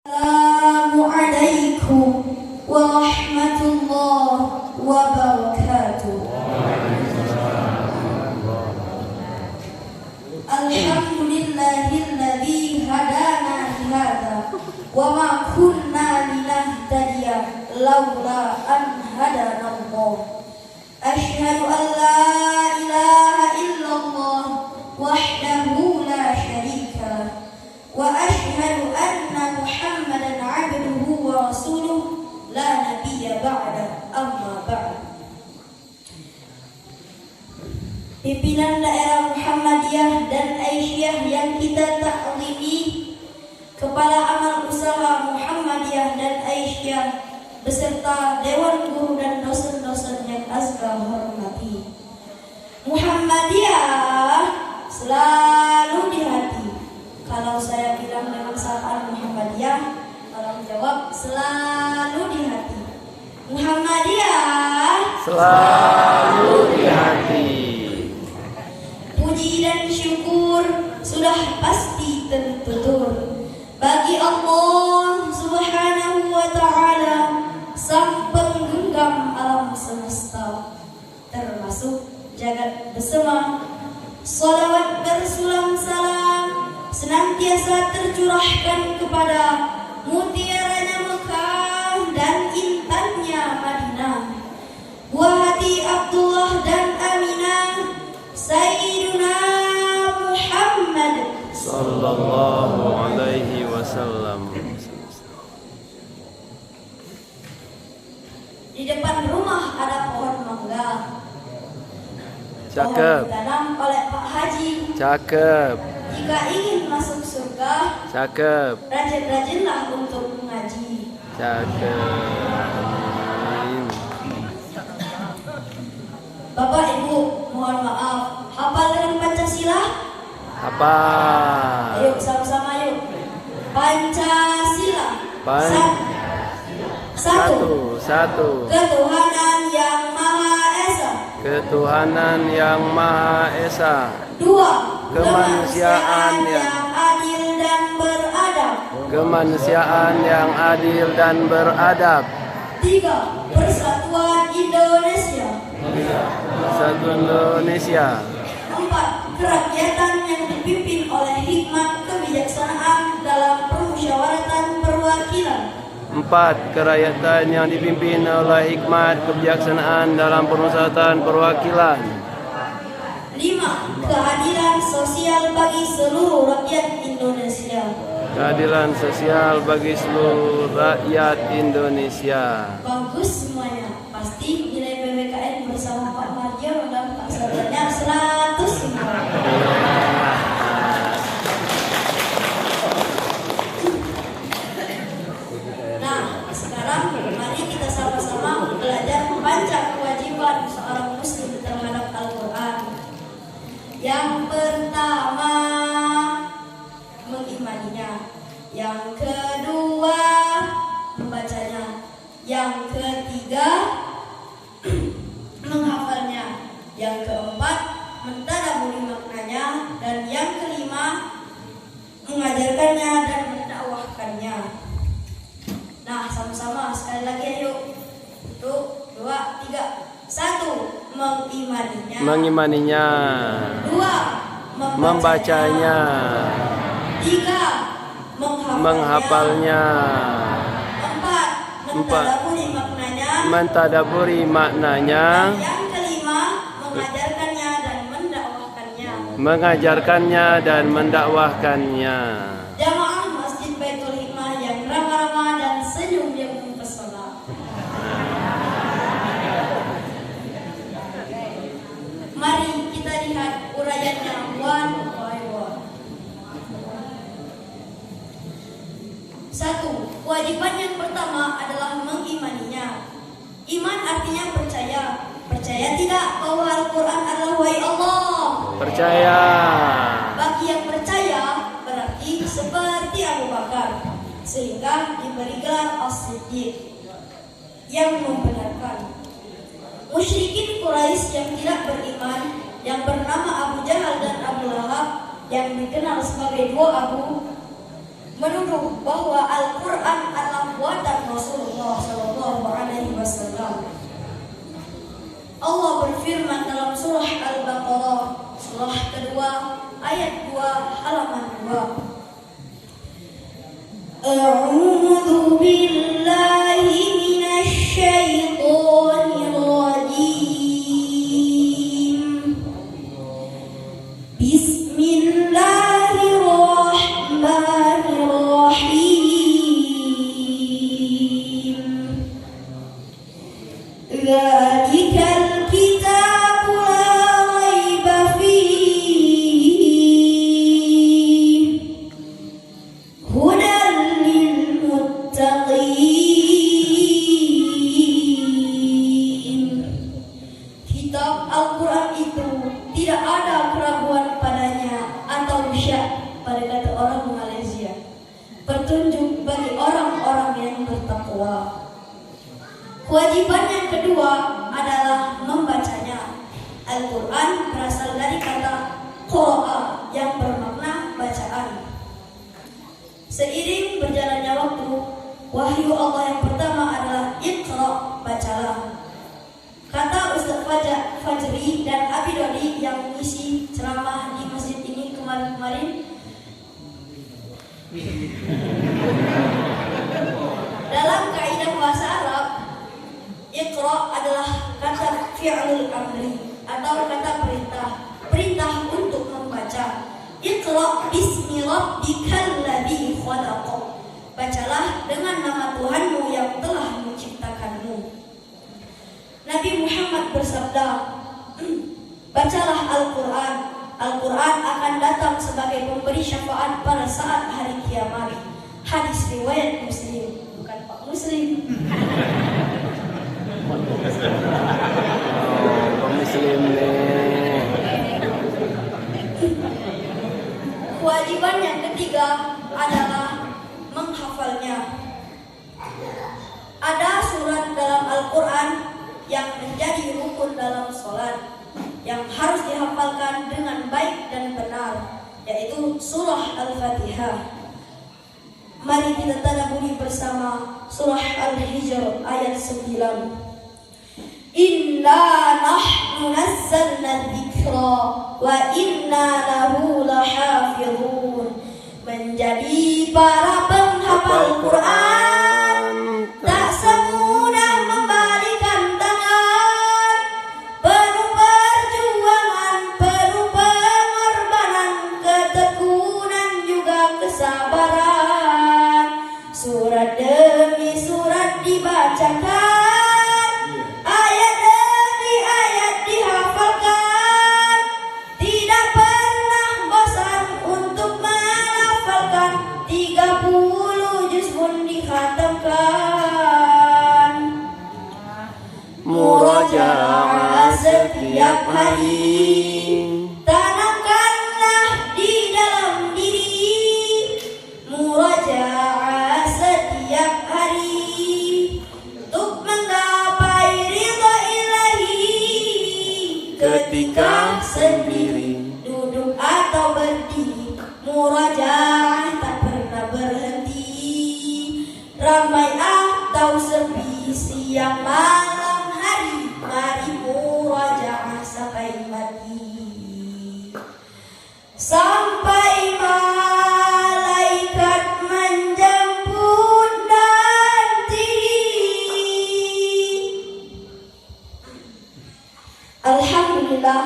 Assalamualaikum warahmatullahi wabarakatuh. Alhamdulillahilladzi hadana li hadza wa ma kunna linahtadiya laula an hadanallah. Asyhadu an la ilaha illallah wahdahu la syarika lah. Wa asyhadu anna Muhammadan 'abduhu wa rasuluh la nabiyya ba'da, amma ba'd. Pimpinan daerah Muhammadiyah dan Aisyah yang kita takwimi, Kepala Amal Usaha Muhammadiyah dan Aisyah beserta Dewan Guru dan dosen-dosen yang azka hormati. Muhammadiyah selalu di hati. Kalau saya bilang dengan sapaan Muhammadiyah, tolong jawab selalu di hati. Muhammadiyah selalu di hati. Puji dan syukur sudah pasti tertutur bagi Allah Subhanahu wa ta'ala, sang penggenggam alam semesta termasuk jagat bersama. Salawat bersulam salam senantiasa tercurahkan kepada mutiaranya Mekah dan intannya Madinah, buah hati Abdullah dan Aminah, Sayyiduna Muhammad sallallahu alaihi wasallam. Di depan rumah ada pohon mangga. Cakep. Pohon ditanam oleh Pak Haji. Cakep. Jika ingin masuk surga, Cakep. rajin-rajinlah untuk mengaji. Cakep. Amin. Bapak Ibu, mohon maaf, hafal dengan Pancasila? Apa? Ayo sama-sama yuk. Pancasila. Satu. Ketuhanan yang Maha Esa. Ketuhanan yang Maha Esa. 2. Kemanusiaan yang adil dan beradab. Kemanusiaan yang adil dan beradab. 3. Persatuan Indonesia. Satu Indonesia. 4. Kerakyatan yang dipimpin oleh hikmat kebijaksanaan dalam permusyawaratan perwakilan. 4. Kerakyatan yang dipimpin oleh hikmat kebijaksanaan dalam permusyawaratan perwakilan. 5. Keadilan sosial bagi seluruh rakyat Indonesia. Keadilan sosial bagi seluruh rakyat Indonesia. Bagus semuanya. Pasti nilai PPKN bersama Pak Marjo dan Pak Sarjana 100 semua. Nah, sekarang mari kita sama-sama belajar membaca kewajiban seorang muslim terhadap Al-Quran. Yang pertama, mengimaninya. Yang kedua, membacanya. Yang ketiga, menghafalnya. Yang keempat, mentadabburi maknanya. Dan yang kelima, mengajarkannya dan mendakwahkannya. Nah, sama-sama sekali lagi ayo. 1, 2, 3. 1. Mengimaninya. 2. Membacanya. 3. Menghafalnya. 4. Mentadabburi maknanya. Mentadabburi maknanya. Dan yang kelima, mengajarkannya dan mendakwahkannya. Mengajarkannya dan mendakwahkannya. Jamaah Masjid Baitul Hikmah yang ramah-ramah dan senyum yang mempesona. Mari kita lihat uraiannya one by one. 1. Kewajiban yang pertama adalah mengimaninya. Iman artinya percaya. Percaya tidak bahwa Al-Quran adalah wahyu Allah? Percaya. Bagi yang percaya berarti seperti Abu Bakar, sehingga diberi gelar As-Siddiq yang membenarkan. Musyrikin Quraisy yang tidak beriman, yang bernama Abu Jahal dan Abu Lahab, yang dikenal sebagai dua Abu, menuduh bahwa Al-Quran adalah buatan Rasulullah SAW. Allah berfirman dalam surah Al-Baqarah, surah kedua, ayat 2, halaman 2. A'udzu billahi minasy syaithanir rajim. Bismillahirrahmanirrahim. Dzalikal kitabu la raiba fihi hudan lil muttaqin. Kitab Al-Quran itu tidak ada keraguan padanya atau syak pada kata orang Malaysia, petunjuk bagi orang-orang yang bertakwa. Kewajiban yang kedua adalah membacanya. Al-Quran berasal dari kata qira'a yang bermakna bacaan. Seiring berjalannya waktu, wahyu Allah yang pertama adalah Iqra, bacalah. Kata Ustaz Fajri dan Abi Dodi yang mengisi ceramah di masjid ini kemarin-kemarin, dalam kaidah bahasa Arab, Iqra adalah kata fi'lul amri atau kata perintah untuk membaca. Iqra bismi rabbikal ladzi khalaq. Bacalah dengan nama Tuhanmu yang telah menciptakanmu. Nabi Muhammad bersabda, bacalah Al-Quran. Al-Quran akan datang sebagai pemberi syafaat pada saat hari kiamat. Hadis riwayat Muslim, bukan Pak Muslim. Muslim nih. Kewajiban yang ketiga adalah menghafalnya. Ada surat dalam Al-Quran yang menjadi rukun dalam sholat, yang harus dihafalkan dengan baik dan benar, yaitu surah Al-Fatihah. Mari kita tadabburi bersama surah Al-Hijr ayat 9. Inna nahnu nazzalna dzikra wa inna lahu lahafizun. Menjadi para penghafal Quran tak semudah membalikan tangan, penuh perjuangan, penuh pengorbanan, ketekunan juga kesabaran. Surat demi surat dibacakan, ayat demi ayat dihafalkan, tidak pernah bosan untuk menghafalkan, 30 juz pun dikhatamkan. Murajaah setiap hari, tanamkanlah di dalam diri. Murajaah setiap hari untuk menggapai ridha ilahi. Ketika sendiri, duduk atau berdiri, murajaah tak pernah berhenti. Ramai atau sepi, siang malam hari, mari murajaah sampai mati. Sampai malaikat menjemput nanti. Alhamdulillah,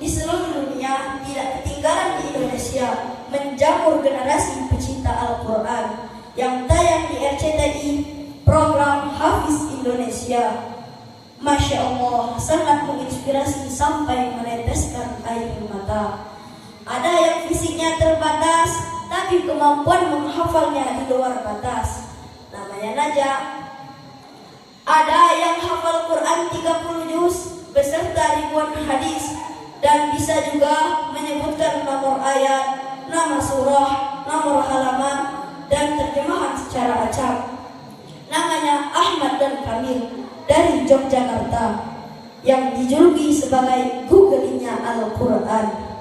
di seluruh dunia tidak ketinggalan di Indonesia menjamur generasi pecinta Al-Quran yang tayang di RCTI program Hafiz Indonesia. Masya Allah, sangat menginspirasi sampai meneteskan air mata. Ada yang fisiknya terbatas, tapi kemampuan menghafalnya di luar batas. Namanya Najah. Ada yang hafal Quran 30 juz beserta ribuan hadis dan bisa juga menyebutkan nomor ayat, nama surah, nomor halaman, dan terjemahan secara acak. Namanya Ahmad dan Kamil dari Yogyakarta, yang dijuluki sebagai Google-nya Al-Quran.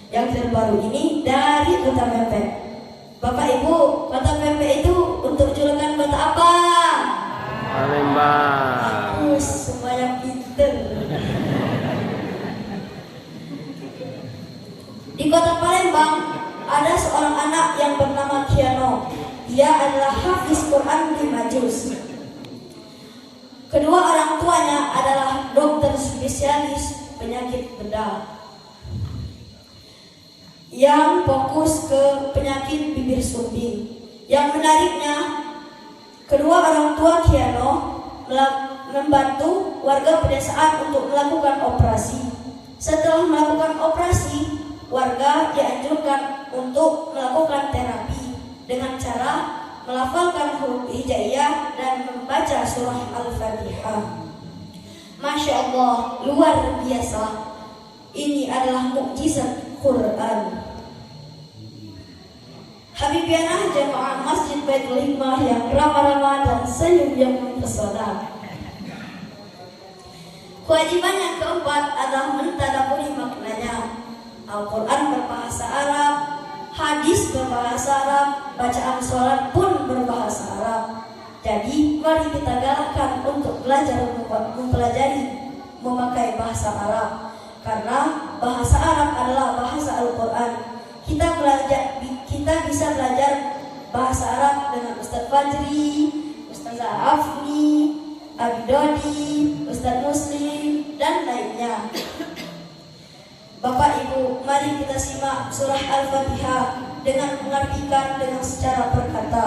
Yang terbaru ini dari Kota Mepet. Bapak Ibu, kota pempek itu untuk julukan kota apa? Palembang. Semuanya pinter. Di kota Palembang ada seorang anak yang bernama Kiano. Dia adalah hafiz Quran 5 juz. Kedua orang tuanya adalah dokter spesialis penyakit bedah yang fokus ke penyakit bibir sumbing. Yang menariknya, kedua orang tua Kiano membantu warga pedesaan untuk melakukan operasi. Setelah melakukan operasi, warga dianjurkan untuk melakukan terapi dengan cara melafalkan huruf hijaiyah dan membaca surah Al-Fatihah. Masya Allah, luar biasa. Ini adalah mukjizat Quran. Habibianah jamaah Masjid Baitul Hikmah yang ramah-ramah dan senyum yang mempesona. Kewajiban yang keempat adalah mentadabburi maknanya. Al-Quran berbahasa Arab, hadis berbahasa Arab, bacaan sholat pun berbahasa Arab. Jadi mari kita galakkan untuk belajar mempelajari memakai bahasa Arab, karena bahasa Arab adalah bahasa Al-Quran. Kita bisa belajar bahasa Arab dengan Ustaz Fajri, Ustazah Afni, Abidodi, Ustaz Muslim, dan lainnya. Bapak Ibu, mari kita simak surah Al-Fatihah dengan mengartikan dengan secara berkata.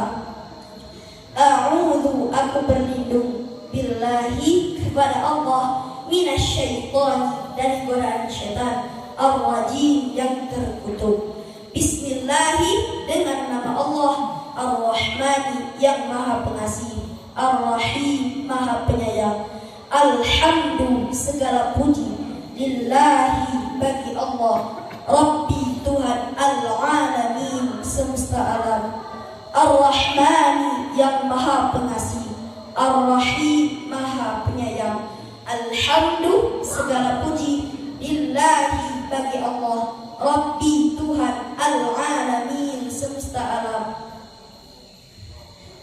A'udhu, aku berlindung, billahi, kepada Allah, minasyaitan, dari godaan syaitan, ar-rajim, yang terkutuk. Bismillahi, dengan nama Allah, ar-Rahmani, yang maha pengasih, ar-Rahim, maha penyayang. Alhamdu, segala puji, lillahi, bagi Allah, Rabbi, Tuhan al-alamin, semesta alam, Ar-Rahmani, yang maha pengasih, Ar-Rahim, maha penyayang. Alhamdu, segala puji, lillahi, bagi Allah, Rabbi, Tuhan al-alamin, semesta alam.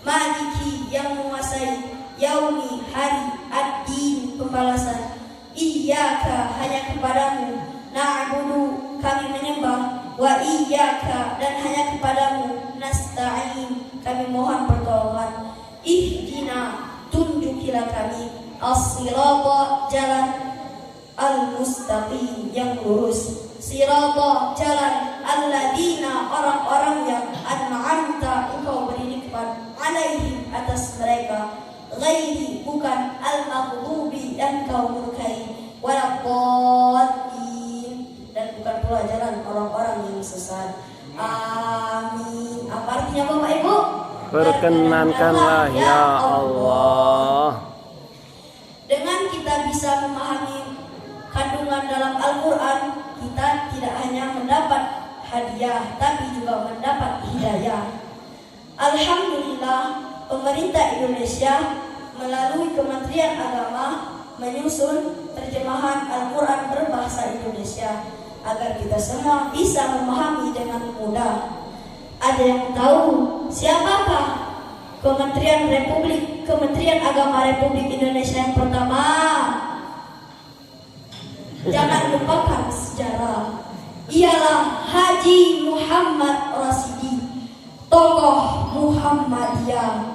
Maliki, yang menguasai, yaumi, hari, ad-din, pembalasan. Iyyaka, hanya kepadamu, na'budu, kami menyembah, wa iyyaka, dan hanya kepadamu, nasta'in, kami mohon pertolongan. Ihdina, tunjukilah kami, as-sirata, jalan, al-mustaqim, yang lurus. Sirata, jalan, alladzina, orang-orang yang an'amta, engkau beri nikmat, alaihim, atas mereka, ghairi, bukan, al-maghdubi, yang kau murkai, waladdallin, dan bukan pula jalan orang-orang yang sesat. Amin. Apa artinya Bapak Ibu? Perkenankanlah ya Allah. Dengan kita bisa memahami kandungan dalam Al-Quran, kita tidak hanya mendapat hadiah, tapi juga mendapat hidayah. Alhamdulillah, pemerintah Indonesia melalui Kementerian Agama menyusun terjemahan Al-Quran berbahasa Indonesia agar kita semua bisa memahami dengan mudah. Ada yang tahu siapakah Kementerian Agama Republik Indonesia yang pertama? Jangan lupakan sejarah. Ialah Haji Muhammad Rasidi, tokoh Muhammadiyah.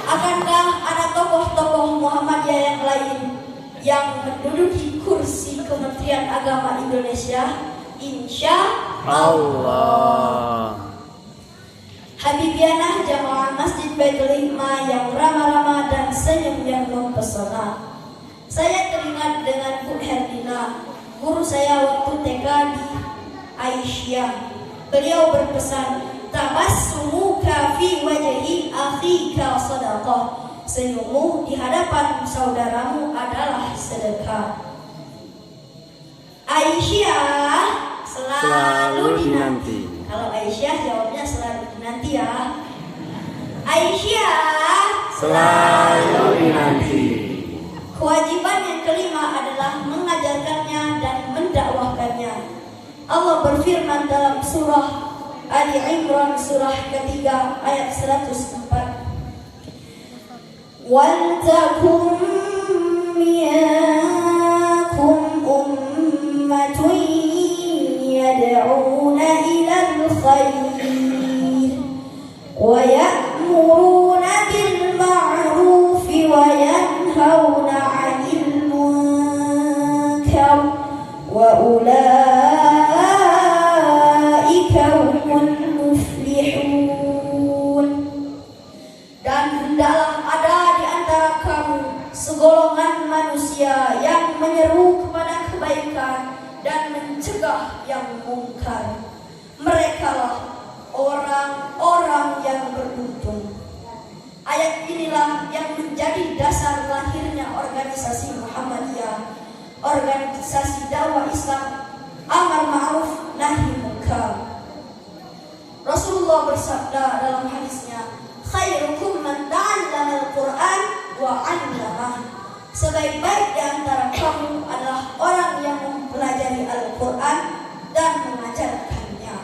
Akankah ada tokoh-tokoh Muhammadiyah yang lain yang menduduki kursi Kementerian Agama Indonesia? Insya Allah. Habibianah jamaah Masjid Baitul Hikmah yang ramah-ramah dan senyum yang mempesona. Saya teringat dengan Bu Herdina, guru saya waktu TK di Aisyah. Beliau berpesan, tabassumuka fi wajhi akhika sadaqah. Senyummu di hadapan saudaramu adalah sedekah. Aisyah selalu dinanti. Kalau Aisyah jawabnya selalu dinanti ya. Aisyah Selalu dinanti. Kewajiban yang kelima adalah mengajarkannya dan mendakwahkannya. Allah berfirman dalam surah Ali Imran surah ketiga ayat 104. Wal takum minkum ummatun yad'una ilal khair wa ya'muruna bil ma'ruf wa yanhauna 'anil munkar wa ulaika humul muflihun. Dan hendaklah ada di antara kamu segolongan manusia yang menyeru kepada kebaikan dan mencegah yang mungkar. Merekalah orang-orang yang beruntung. Ayat inilah yang menjadi dasar lahirnya organisasi Muhammadiyah, organisasi dakwah Islam amar ma'ruf nahi munkar. Rasulullah bersabda dalam hadisnya, khairukum man ta'allama al-Qur'an wa 'allamah. Sebaik-baik di antara kamu adalah orang yang mempelajari Al-Qur'an dan mengajarkannya.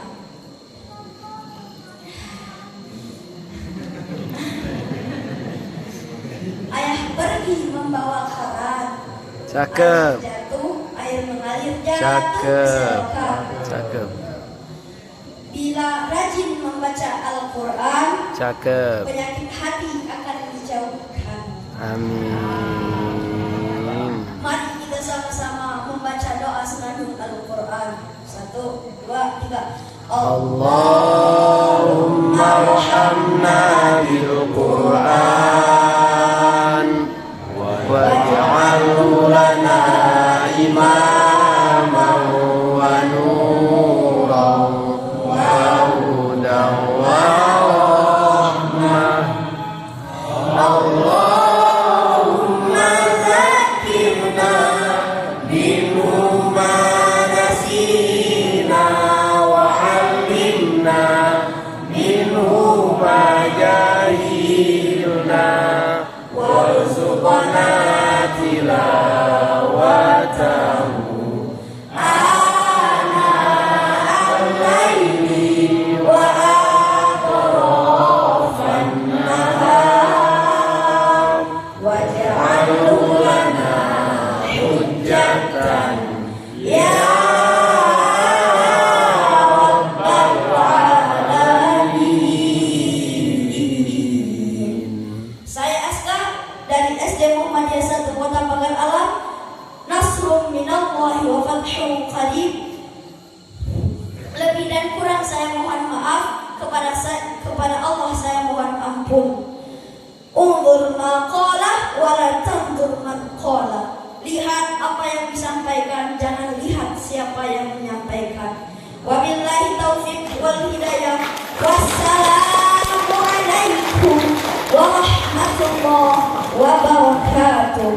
Ayah pergi membawa karat. Cakep. Air jatuh, air mengalir jatuh Cakep. selokan. Cakep. Bila rajin membaca Al-Quran, Cakep. penyakit hati akan dijauhkan. Amin. Mari kita sama-sama membaca doa senandung Al-Quran. 1, 2, 3. Allahumma arhamna bil Qur'an waj'alhu lana imaman wa nuran wa hudan wa rahmah. Allahumma zakirna minhu ma nasina wa 'allimna minhu ma jahilna warzuqna tilawatahu ana al-laili wa atrafan nahar waj'alhu lana hujjatan ya rabbal alamin. Saya Aska dari SD Muhammadiyah 1 Kota Pagar Alam. Nasrun minallahi wa fathun qarib. Lebih dan kurang saya mohon maaf, kepada Allah saya mohon ampun. Unzur ma qala wa la tanzur man qala. Lihat apa yang disampaikan, jangan lihat siapa yang menyampaikan. Wabillahi taufiq wal hidayah. Wassalamualaikum warahmatullahi wabarakatuh.